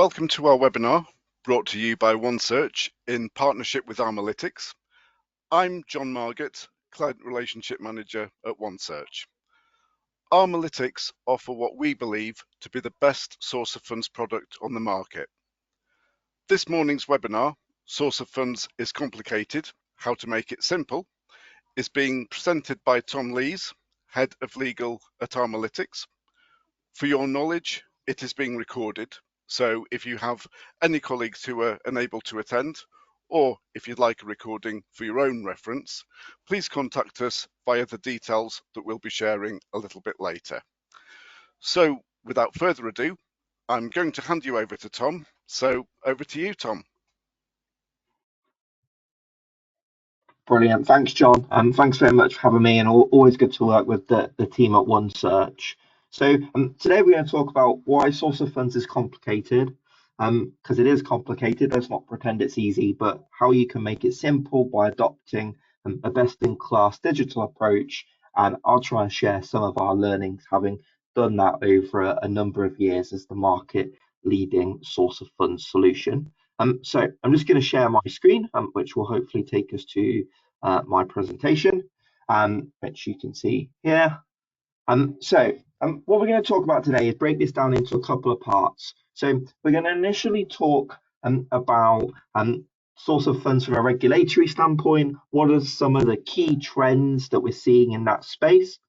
Welcome to our webinar, brought to you by OneSearch in partnership with Armalytix. I'm John Margett, Client Relationship Manager at OneSearch. Armalytix offer what we believe to be the best source of funds product on the market. This morning's webinar, Source of Funds is Complicated, How to Make It Simple, is being presented by Tom Lyes, Head of Legal at Armalytix. For your knowledge, it is being recorded. So if you have any colleagues who are unable to attend, or if you'd like a recording for your own reference, please contact us via the details that we'll be sharing a little bit later. So without further ado, I'm going to hand you over to Tom. So over to you, Tom. Brilliant. Thanks, John. Thanks very much for having me, and always good to work with the team at OneSearch. So today we're going to talk about why source of funds is complicated, because it is complicated. Let's not pretend it's easy, but how you can make it simple by adopting a best-in-class digital approach. And I'll try and share some of our learnings, having done that over a number of years as the market-leading source of funds solution. So I'm just going to share my screen, which will hopefully take us to my presentation, which you can see here. What we're going to talk about today is break this down into a couple of parts. So we're going to initially talk about source of funds from a regulatory standpoint. What are some of the key trends that we're seeing in that space?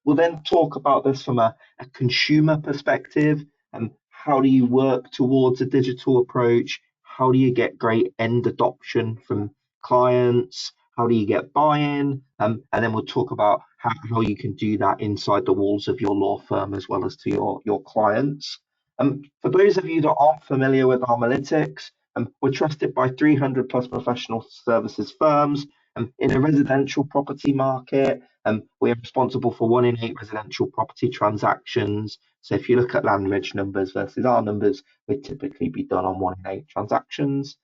We'll then talk about this from a consumer perspective, and how do you work towards a digital approach? How do you get great end adoption from clients? How do you get buy-in? And then we'll talk about how you can do that inside the walls of your law firm as well as to your clients. For those of you that aren't familiar with Armalytix, we're trusted by 300 plus professional services firms in a residential property market. We're responsible for 1 in 8 residential property transactions. So if you look at land reg numbers versus our numbers, we'd typically be done on 1 in 8 transactions.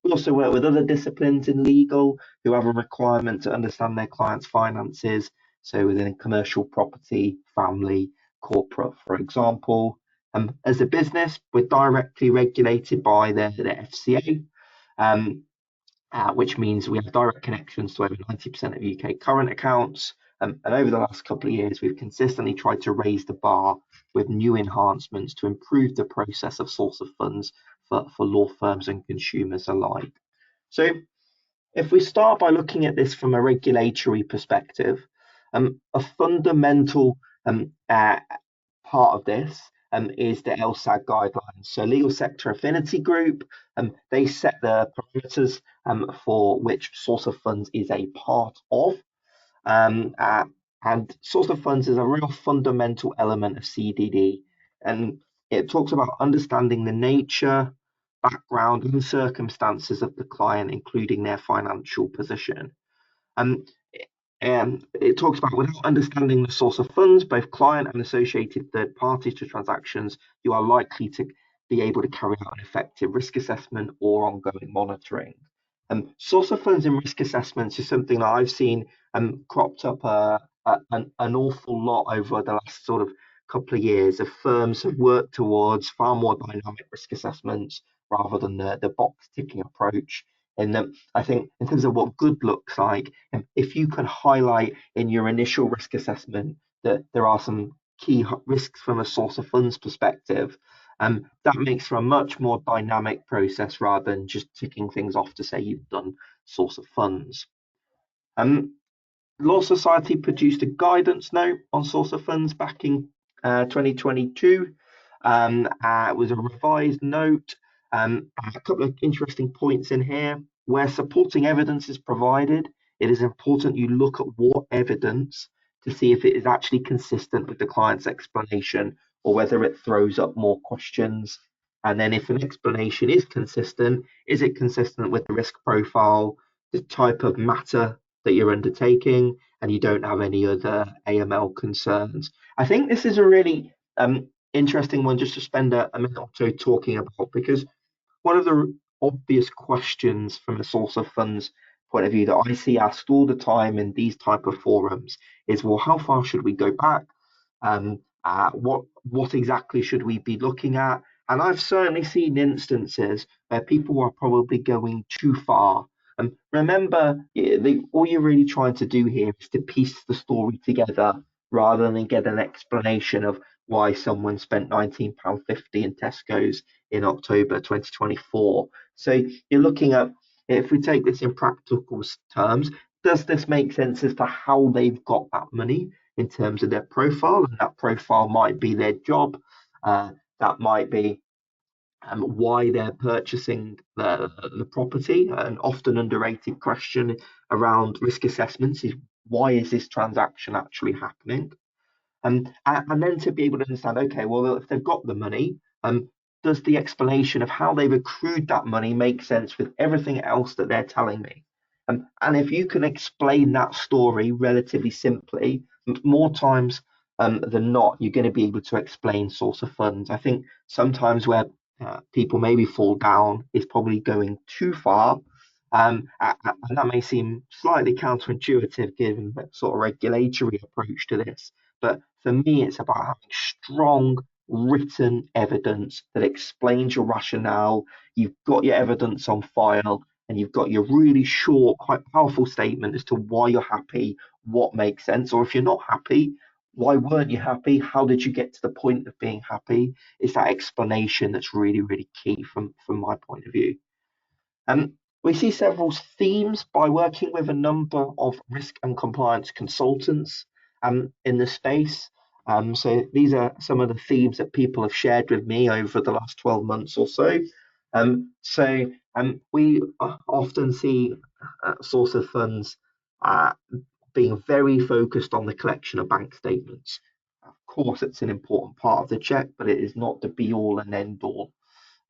We also work with other disciplines in legal who have a requirement to understand their clients' finances. So within commercial property, family, corporate, for example. As a business, we're directly regulated by the FCA, which means we have direct connections to over 90% of UK current accounts. And over the last couple of years, we've consistently tried to raise the bar with new enhancements to improve the process of source of funds for law firms and consumers alike. So if we start by looking at this from a regulatory perspective, a fundamental part of this is the LSAG guidelines. So Legal Sector Affinity Group, they set the parameters for which source of funds is a part of. And source of funds is a real fundamental element of CDD. And it talks about understanding the nature, background, and circumstances of the client, including their financial position. It talks about without understanding the source of funds, both client and associated third parties to transactions, you are likely to be able to carry out an effective risk assessment or ongoing monitoring. Source of funds and risk assessments is something that I've seen cropped up an awful lot over the last sort of couple of years. Of firms have worked towards far more dynamic risk assessments rather than the box ticking approach. And I think in terms of what good looks like, if you can highlight in your initial risk assessment that there are some key risks from a source of funds perspective, that makes for a much more dynamic process rather than just ticking things off to say you've done source of funds. Law Society produced a guidance note on source of funds back in 2022. It was a revised note. A couple of interesting points in here. Where supporting evidence is provided, it is important you look at what evidence to see if it is actually consistent with the client's explanation or whether it throws up more questions. And then if an explanation is it consistent with the risk profile, the type of matter that you're undertaking, and you don't have any other AML concerns. I think this is a really interesting one just to spend a minute or two talking about, because one of the obvious questions from a source of funds point of view that I see asked all the time in these type of forums is, well, how far should we go back? What exactly should we be looking at? And I've certainly seen instances where people are probably going too far. And remember, all you're really trying to do here is to piece the story together rather than get an explanation of why someone spent £19.50 in Tesco's in October 2024. So you're looking at, if we take this in practical terms, does this make sense as to how they've got that money in terms of their profile? And that profile might be their job, that might be why they're purchasing the property. An often underrated question around risk assessments is, why is this transaction actually happening? And then to be able to understand, okay, well, if they've got the money, does the explanation of how they've accrued that money make sense with everything else that they're telling me? And if you can explain that story relatively simply, more times than not, you're going to be able to explain source of funds. I think sometimes where people maybe fall down is probably going too far. And that may seem slightly counterintuitive given the sort of regulatory approach to this. But for me, it's about having strong written evidence that explains your rationale. You've got your evidence on file, and you've got your really short, quite powerful statement as to why you're happy, what makes sense, or if you're not happy, why weren't you happy? How did you get to the point of being happy? It's that explanation that's really, really key from my point of view. We see several themes by working with a number of risk and compliance consultants in the space. So these are some of the themes that people have shared with me over the last 12 months or so. We often see source of funds being very focused on the collection of bank statements. Of course, it's an important part of the check, but it is not the be all and end all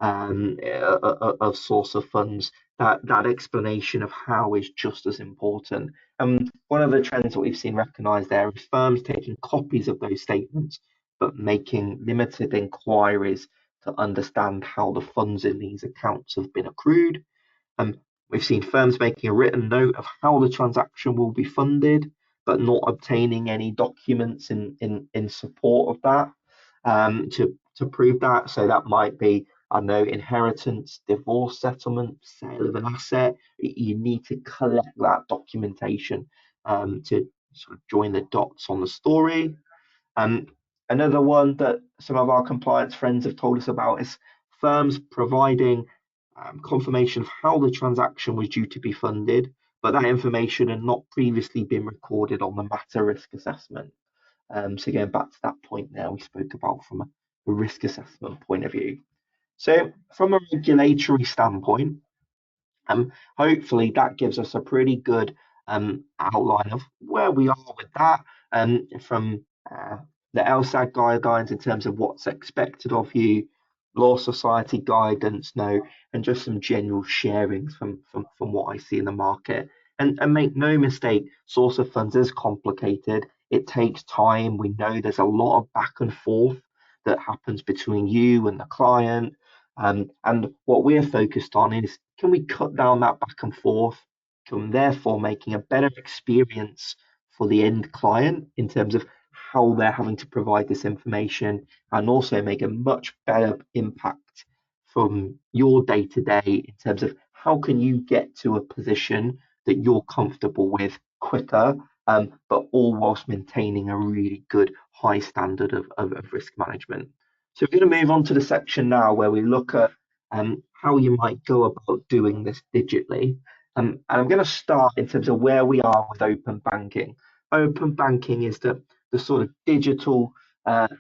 of source of funds. That explanation of how is just as important. One of the trends that we've seen recognised there is firms taking copies of those statements, but making limited inquiries to understand how the funds in these accounts have been accrued. We've seen firms making a written note of how the transaction will be funded, but not obtaining any documents in support of that to prove that. So that might be, I know, inheritance, divorce settlement, sale of an asset. You need to collect that documentation to sort of join the dots on the story. Um, Another one that some of our compliance friends have told us about is firms providing confirmation of how the transaction was due to be funded, but that information had not previously been recorded on the matter risk assessment. So going back to that point there we spoke about from a risk assessment point of view. So from a regulatory standpoint, hopefully that gives us a pretty good outline of where we are with that, from the LSAG guidelines in terms of what's expected of you, Law Society guidance, and just some general sharings from what I see in the market. And make no mistake, source of funds is complicated. It takes time. We know there's a lot of back and forth that happens between you and the client. And what we're focused on is, can we cut down that back and forth, can therefore making a better experience for the end client in terms of how they're having to provide this information, and also make a much better impact from your day to day in terms of how can you get to a position that you're comfortable with quicker, but all whilst maintaining a really good high standard of risk management. So we're going to move on to the section now where we look at how you might go about doing this digitally. And I'm going to start in terms of where we are with open banking. Open banking is the sort of digital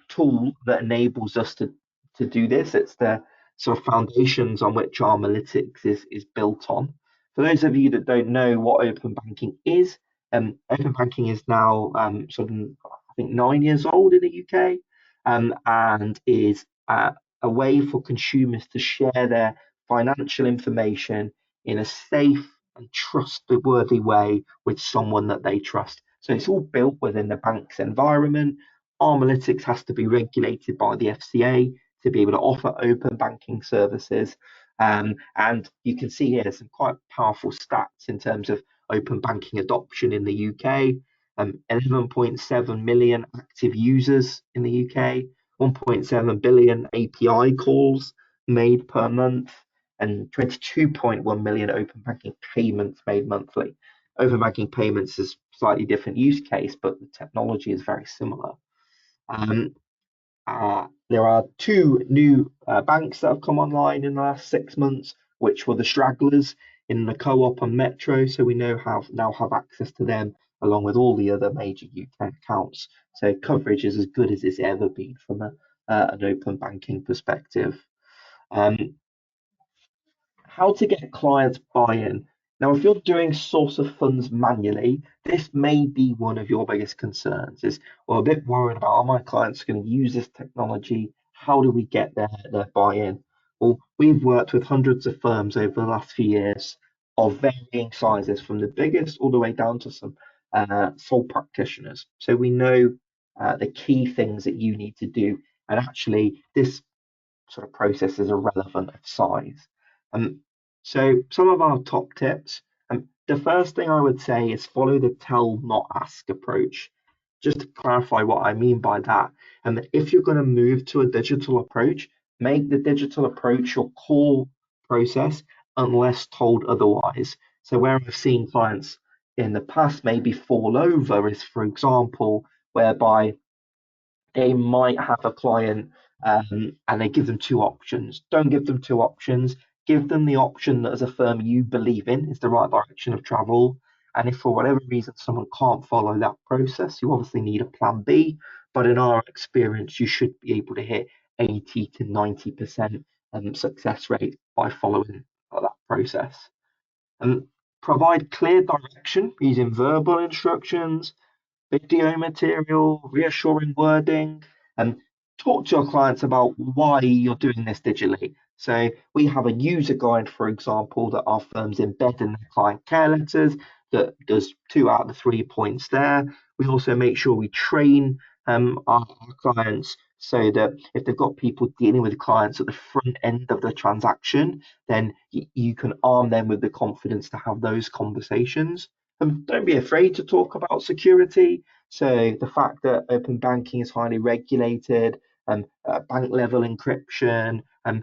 tool that enables us to do this. It's the sort of foundations on which Armalytix is built on. For those of you that don't know what open banking is, open banking is now sort of, I think, 9 years old in the UK, and is a way for consumers to share their financial information in a safe and trustworthy way with someone that they trust. So it's all built within the bank's environment. Armalytix has to be regulated by the FCA to be able to offer open banking services. And you can see here some quite powerful stats in terms of open banking adoption in the UK. 11.7 million active users in the UK, 1.7 billion API calls made per month, and 22.1 million open banking payments made monthly. Open banking payments is slightly different use case, but the technology is very similar. Um, there are two new banks that have come online in the last 6 months, which were the stragglers in the Co-op and Metro. So we now have access to them along with all the other major UK accounts. So coverage is as good as it's ever been from an open banking perspective. Um, how to get clients buy-in. Now, if you're doing source of funds manually, this may be one of your biggest concerns is, well, a bit worried about, are my clients going to use this technology? How do we get their buy-in? Well, we've worked with hundreds of firms over the last few years of varying sizes, from the biggest all the way down to some sole practitioners. So we know the key things that you need to do. And actually, this sort of processes are relevant of size. Um, so some of our top tips. The first thing I would say is follow the tell, not ask approach. Just to clarify what I mean by that. And if you're going to move to a digital approach, make the digital approach your core process unless told otherwise. So where I've seen clients in the past maybe fall over is, for example, whereby they might have a client and they give them two options. Don't give them two options. Give them the option that as a firm you believe in is the right direction of travel. And if for whatever reason someone can't follow that process, you obviously need a plan B. But in our experience, you should be able to hit 80 to 90% success rate by following that process. And provide clear direction using verbal instructions, video material, reassuring wording, and talk to your clients about why you're doing this digitally. So we have a user guide, for example, that our firms embed in their client care letters that does 2 out of the 3 points there. We also make sure we train our clients so that if they've got people dealing with clients at the front end of the transaction, then you can arm them with the confidence to have those conversations. And don't be afraid to talk about security. So the fact that open banking is highly regulated, and bank level encryption, and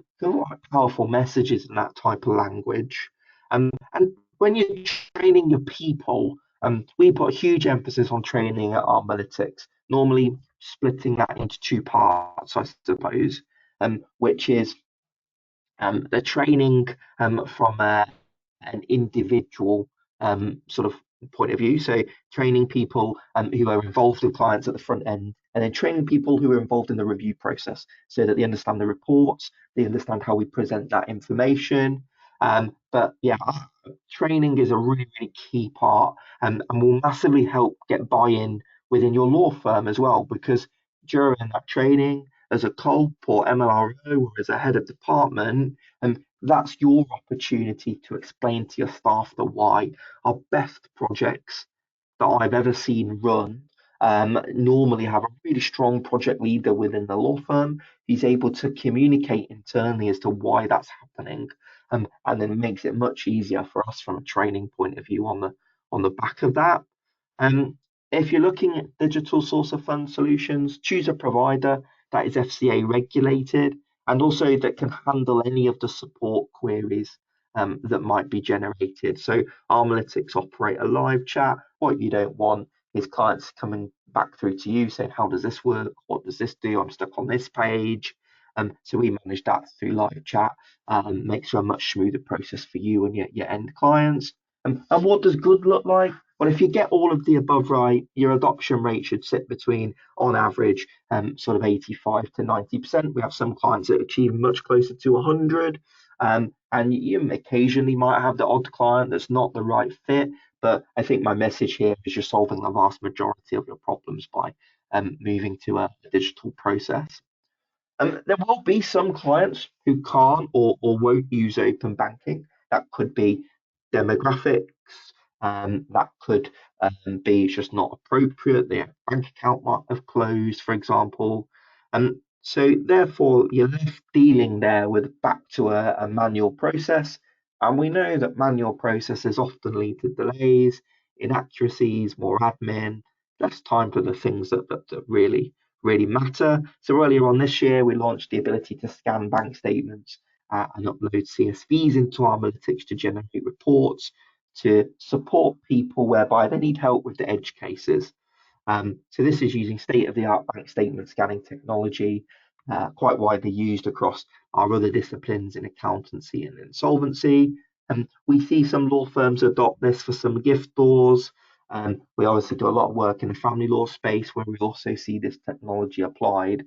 powerful messages in that type of language. And when you're training your people, we put a huge emphasis on training at Armalytix, normally splitting that into two parts, I suppose, which is the training from an individual sort of point of view. So training people who are involved with clients at the front end, and then training people who are involved in the review process so that they understand the reports, they understand how we present that information. But yeah, training is a really, really key part, and will massively help get buy-in within your law firm as well, because during that training, as a COP or MLRO or as a head of department, and that's your opportunity to explain to your staff the why. Our best projects that I've ever seen run normally have a really strong project leader within the law firm who's able to communicate internally as to why that's happening, and then makes it much easier for us from a training point of view on the back of that. Um, if you're looking at digital source of fund solutions, choose a provider that is FCA regulated and also that can handle any of the support queries that might be generated. So Armalytix operate a live chat. What you don't want is clients coming back through to you saying, how does this work? What does this do? I'm stuck on this page. So we manage that through live chat, makes for a much smoother process for you and your end clients. And what does good look like? Well, if you get all of the above right, your adoption rate should sit between, on average, sort of 85 to 90%. We have some clients that achieve much closer to 100. And you occasionally might have the odd client that's not the right fit. But I think my message here is you're solving the vast majority of your problems by moving to a digital process. There will be some clients who can't or won't use open banking. That could be demographics, that could be just not appropriate. Their bank account might have closed, for example. So therefore, you're left dealing there with back to a manual process. And we know that manual processes often lead to delays, inaccuracies, more admin, less time for the things that really really matter. So earlier on this year, we launched the ability to scan bank statements and upload CSVs into Armalytix to generate reports to support people whereby they need help with the edge cases. So this is using state-of-the-art bank statement scanning technology, quite widely used across our other disciplines in accountancy and insolvency. And we see some law firms adopt this for some gift laws. We obviously do a lot of work in the family law space where we also see this technology applied.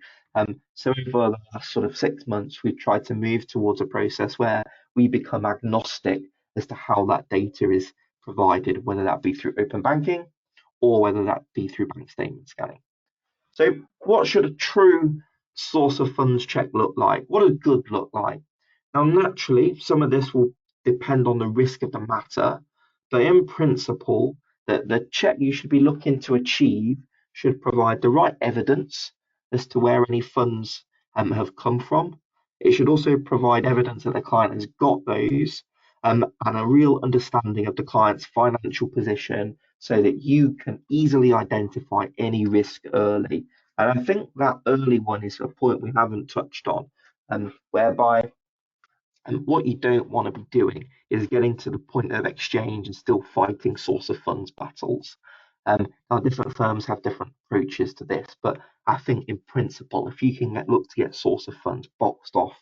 So over the last sort of 6 months, we've tried to move towards a process where we become agnostic as to how that data is provided, whether that be through open banking or whether that be through bank statement scanning. So what should a true source of funds check look like? What does good look like? Now, naturally, some of this will depend on the risk of the matter, but in principle, the check you should be looking to achieve should provide the right evidence as to where any funds have come from. It should also provide evidence that the client has got those and a real understanding of the client's financial position so that you can easily identify any risk early. And I think that early one is a point we haven't touched on, whereby what you don't want to be doing is getting to the point of exchange and still fighting source of funds battles. Now, different firms have different approaches to this, but I think in principle, if you can look to get source of funds boxed off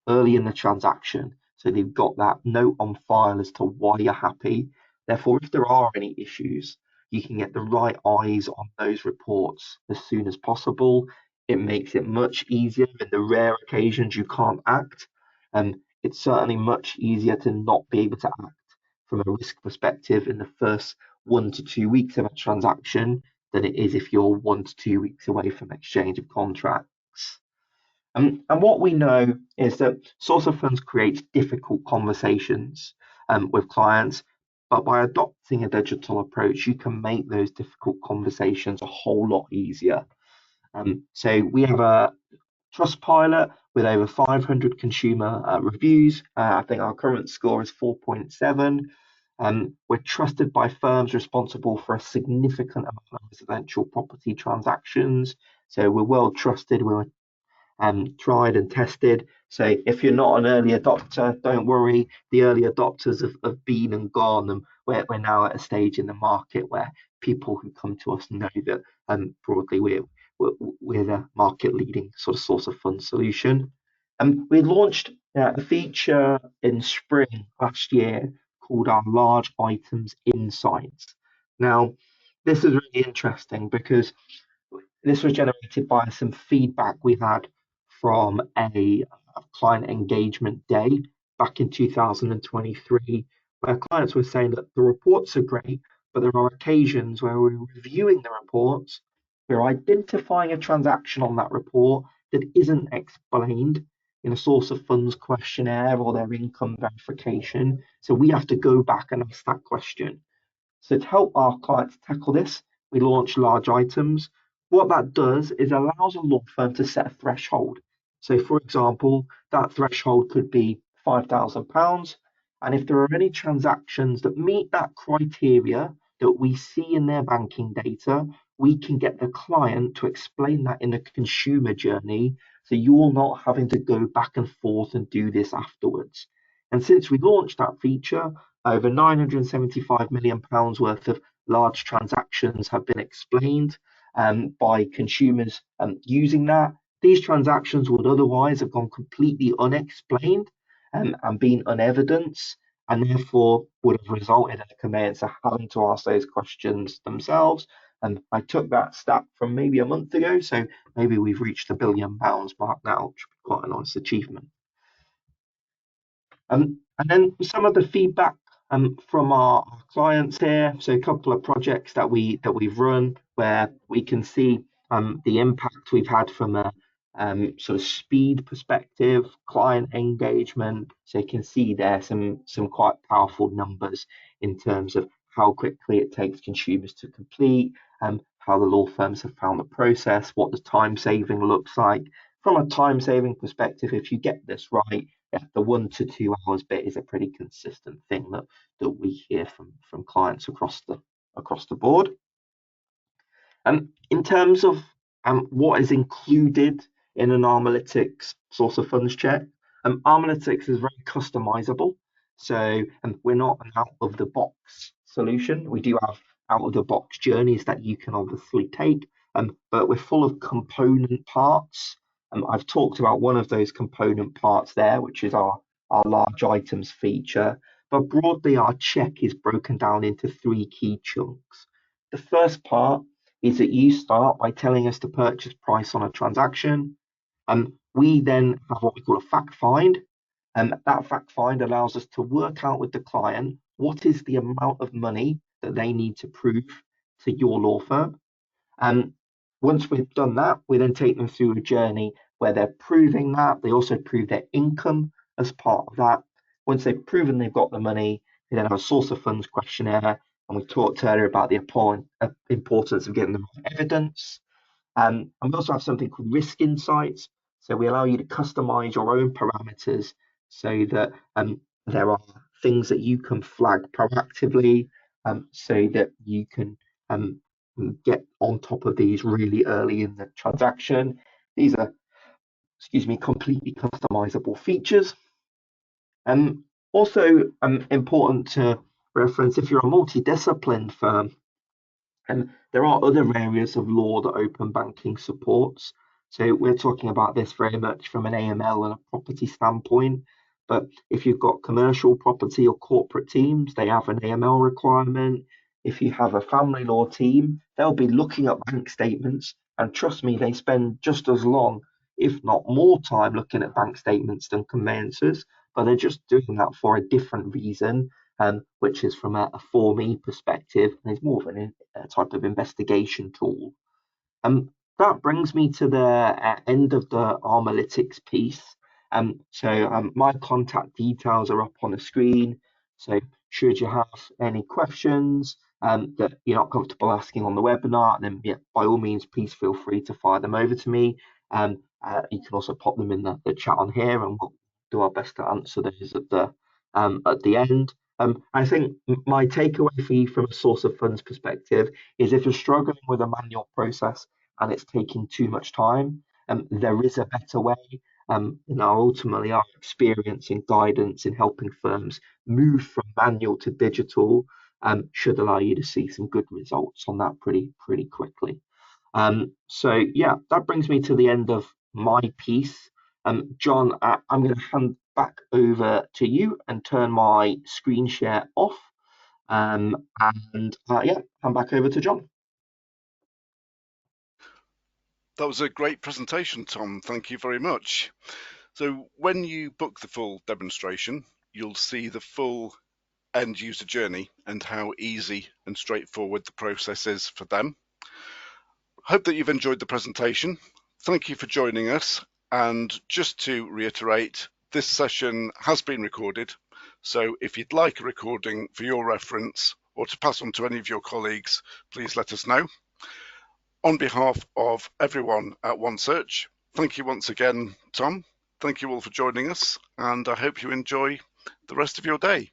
early in the transaction, so they've got that note on file as to why you're happy. Therefore, if there are any issues, you can get the right eyes on those reports as soon as possible. It makes it much easier in the rare occasions you can't act. It's certainly much easier to not be able to act from a risk perspective in the first 1 to 2 weeks of a transaction than it is if you're 1 to 2 weeks away from exchange of contracts. And what we know is that source of funds creates difficult conversations with clients, but by adopting a digital approach, you can make those difficult conversations a whole lot easier. So we have a Trustpilot with over 500 consumer reviews. I think our current score is 4.7. We're trusted by firms responsible for a significant amount of residential property transactions. So we're well trusted. We're tried and tested. So if you're not an early adopter, don't worry. The early adopters have been and gone, and we're now at a stage in the market where people who come to us know that broadly we're the market leading sort of source of funds solution. We launched a feature in spring last year called our large items insights. Now, this is really interesting because this was generated by some feedback we had from a client engagement day back in 2023, where clients were saying that the reports are great, but there are occasions where we're reviewing the reports, we're identifying a transaction on that report that isn't explained in a source of funds questionnaire or their income verification. So we have to go back and ask that question. So to help our clients tackle this, we launch large items. What that does is allows a law firm to set a threshold. So for example, that threshold could be £5,000. And if there are any transactions that meet that criteria that we see in their banking data, we can get the client to explain that in the consumer journey. So you're not having to go back and forth and do this afterwards. And since we launched that feature, over £975 million worth of large transactions have been explained by consumers using that. These transactions would otherwise have gone completely unexplained and been unevidenced, and therefore would have resulted in a conveyancer having to ask those questions themselves. And I took that stat from maybe a month ago, so maybe we've reached the £1 billion mark now, which would be quite a nice achievement. And then some of the feedback from our clients here. So a couple of projects that we've run where we can see the impact we've had from a sort of speed perspective, client engagement. So you can see there some quite powerful numbers in terms of how quickly it takes consumers to complete, how the law firms have found the process, what the time saving looks like. From a time saving perspective, if you get this right, the 1 to 2 hours bit is a pretty consistent thing that we hear from clients across the board. In terms of what is included in an Armalytix source of funds check. Armalytix is very customizable. So we're not an out of the box solution. We do have out of the box journeys that you can obviously take, but we're full of component parts. I've talked about one of those component parts there, which is our large items feature. But broadly, our check is broken down into three key chunks. The first part is that you start by telling us the purchase price on a transaction. We then have what we call a fact find. And that fact find allows us to work out with the client what is the amount of money that they need to prove to your law firm. And once we've done that, we then take them through a journey where they're proving that. They also prove their income as part of that. Once they've proven they've got the money, they then have a source of funds questionnaire. And we talked earlier about the importance of getting the right evidence. And we also have something called risk insights. So we allow you to customize your own parameters so that there are things that you can flag proactively so that you can get on top of these really early in the transaction. These are, completely customizable features. Also important to reference, if you're a multidisciplined firm, and there are other areas of law that open banking supports. So we're talking about this very much from an AML and a property standpoint. But if you've got commercial property or corporate teams, they have an AML requirement. If you have a family law team, they'll be looking at bank statements. And trust me, they spend just as long, if not more time, looking at bank statements than conveyancers. But they're just doing that for a different reason, which is from a Form E perspective, and is more of a type of investigation tool. That brings me to the end of the Armalytix piece. My contact details are up on the screen. So should you have any questions that you're not comfortable asking on the webinar, then by all means, please feel free to fire them over to me. You can also pop them in the chat on here, and we'll do our best to answer those at the end. I think my takeaway for you from a source of funds perspective is if you're struggling with a manual process and it's taking too much time, there is a better way. Ultimately, our experience and guidance in helping firms move from manual to digital should allow you to see some good results on that pretty quickly. That brings me to the end of my piece. John, I'm going to hand back over to you and turn my screen share off. Hand back over to John. That was a great presentation, Tom. Thank you very much. So when you book the full demonstration, you'll see the full end user journey and how easy and straightforward the process is for them. Hope that you've enjoyed the presentation. Thank you for joining us. And just to reiterate, this session has been recorded. So if you'd like a recording for your reference or to pass on to any of your colleagues, please let us know. On behalf of everyone at OneSearch, thank you once again, Tom. Thank you all for joining us, and I hope you enjoy the rest of your day.